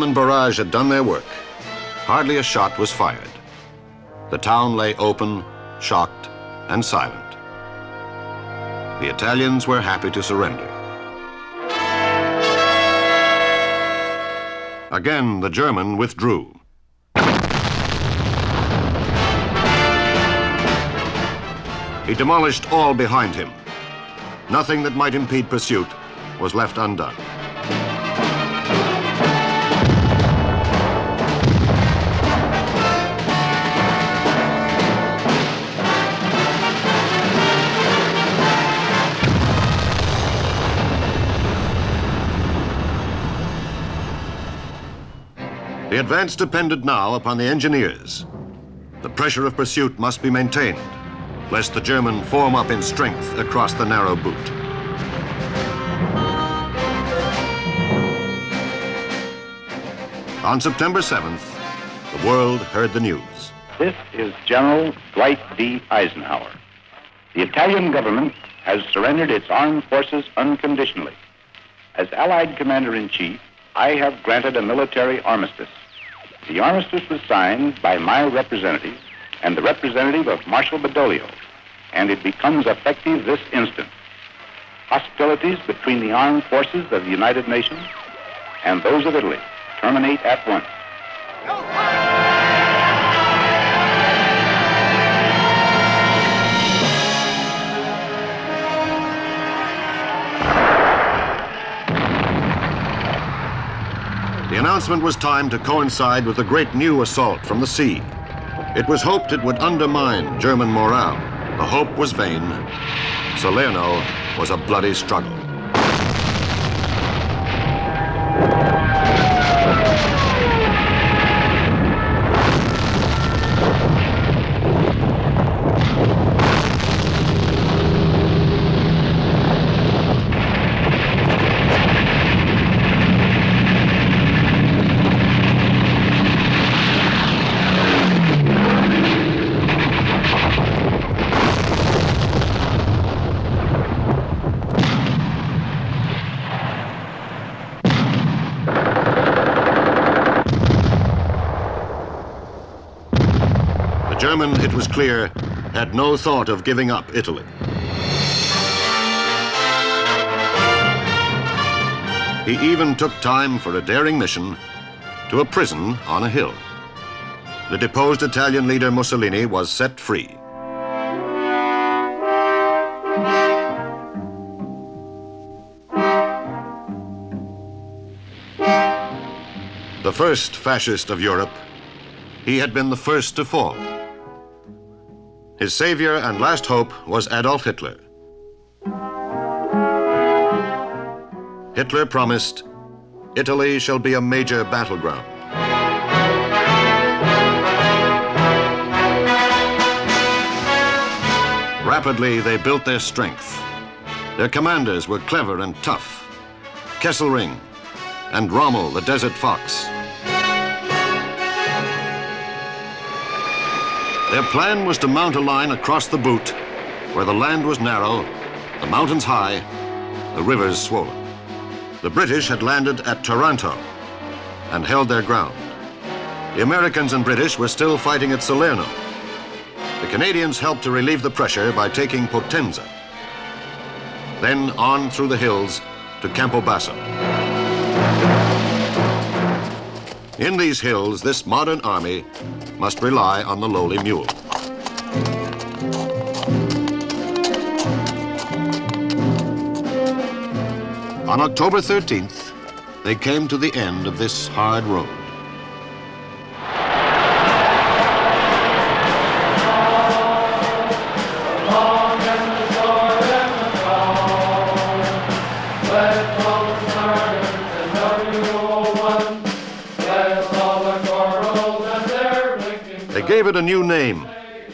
and barrage had done their work. Hardly a shot was fired. The town lay open, shocked, and silent. The Italians were happy to surrender. Again, the German withdrew. He demolished all behind him. Nothing that might impede pursuit was left undone. The advance depended now upon the engineers. The pressure of pursuit must be maintained, lest the German form up in strength across the narrow boot. On September 7th, the world heard the news. This is General Dwight D. Eisenhower. The Italian government has surrendered its armed forces unconditionally. As Allied Commander-in-Chief, I have granted a military armistice. The armistice was signed by my representative and the representative of Marshal Badoglio, and it becomes effective this instant. Hostilities between the armed forces of the United Nations and those of Italy terminate at once. The announcement was timed to coincide with a great new assault from the sea. It was hoped it would undermine German morale. The hope was vain. Salerno was a bloody struggle. The German, it was clear, had no thought of giving up Italy. He even took time for a daring mission to a prison on a hill. The deposed Italian leader Mussolini was set free. The first fascist of Europe, he had been the first to fall. His savior and last hope was Adolf Hitler. Hitler promised, "Italy shall be a major battleground." Rapidly, they built their strength. Their commanders were clever and tough. Kesselring and Rommel, the Desert Fox. Their plan was to mount a line across the boot where the land was narrow, the mountains high, the rivers swollen. The British had landed at Taranto and held their ground. The Americans and British were still fighting at Salerno. The Canadians helped to relieve the pressure by taking Potenza. Then on through the hills to Campobasso. In these hills, this modern army must rely on the lowly mule. On October 13th, they came to the end of this hard road. They gave it a new name,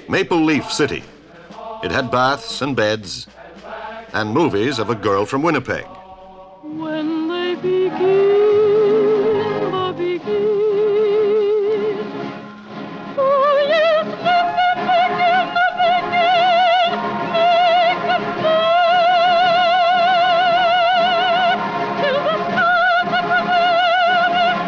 Maple Leaf City. It had baths and beds and movies of a girl from Winnipeg. When they begin, oh yes, let them begin, make a start till the stars of the morning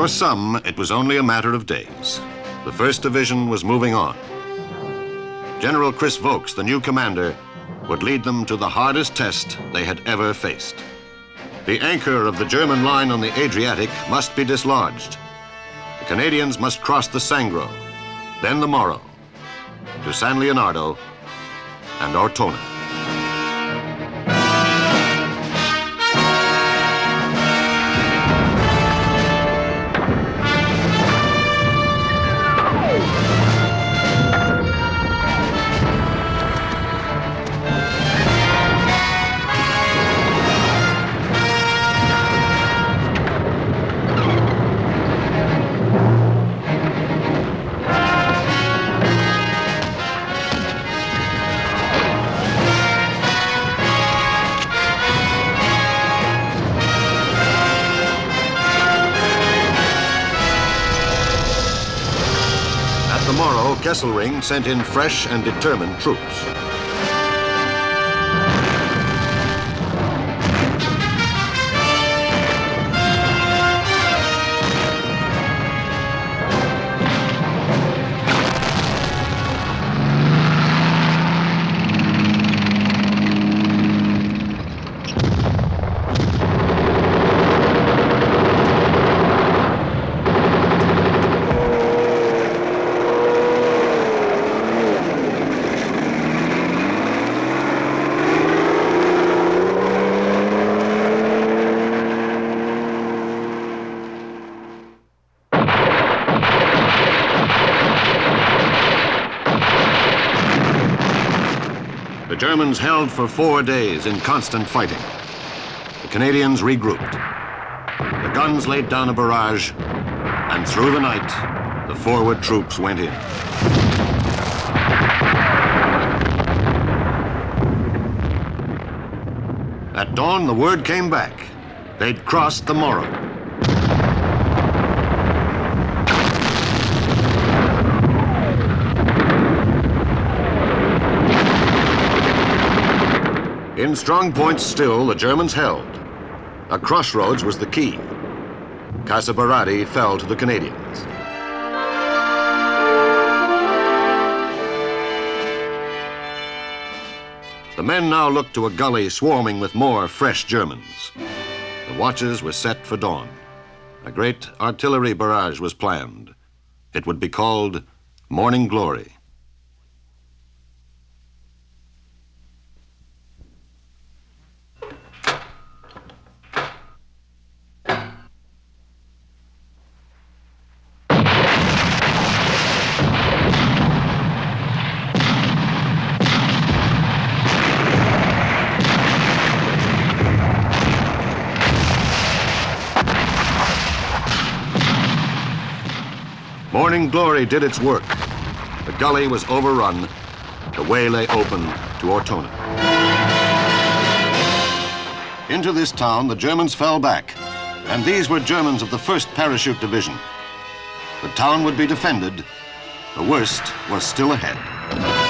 For some, it was only a matter of days. The 1st Division was moving on. General Chris Vokes, the new commander, would lead them to the hardest test they had ever faced. The anchor of the German line on the Adriatic must be dislodged. The Canadians must cross the Sangro, then the Morro, to San Leonardo and Ortona. Tomorrow, Kesselring sent in fresh and determined troops. The Germans held for 4 days in constant fighting. The Canadians regrouped. The guns laid down a barrage, and through the night, the forward troops went in. At dawn, the word came back. They'd crossed the Morro. In strong points still, the Germans held. A crossroads was the key. Casa Berardi fell to the Canadians. The men now looked to a gully swarming with more fresh Germans. The watches were set for dawn. A great artillery barrage was planned. It would be called Morning Glory. Morning Glory did its work. The gully was overrun. The way lay open to Ortona. Into this town, the Germans fell back, and these were Germans of the 1st Parachute Division. The town would be defended. The worst was still ahead.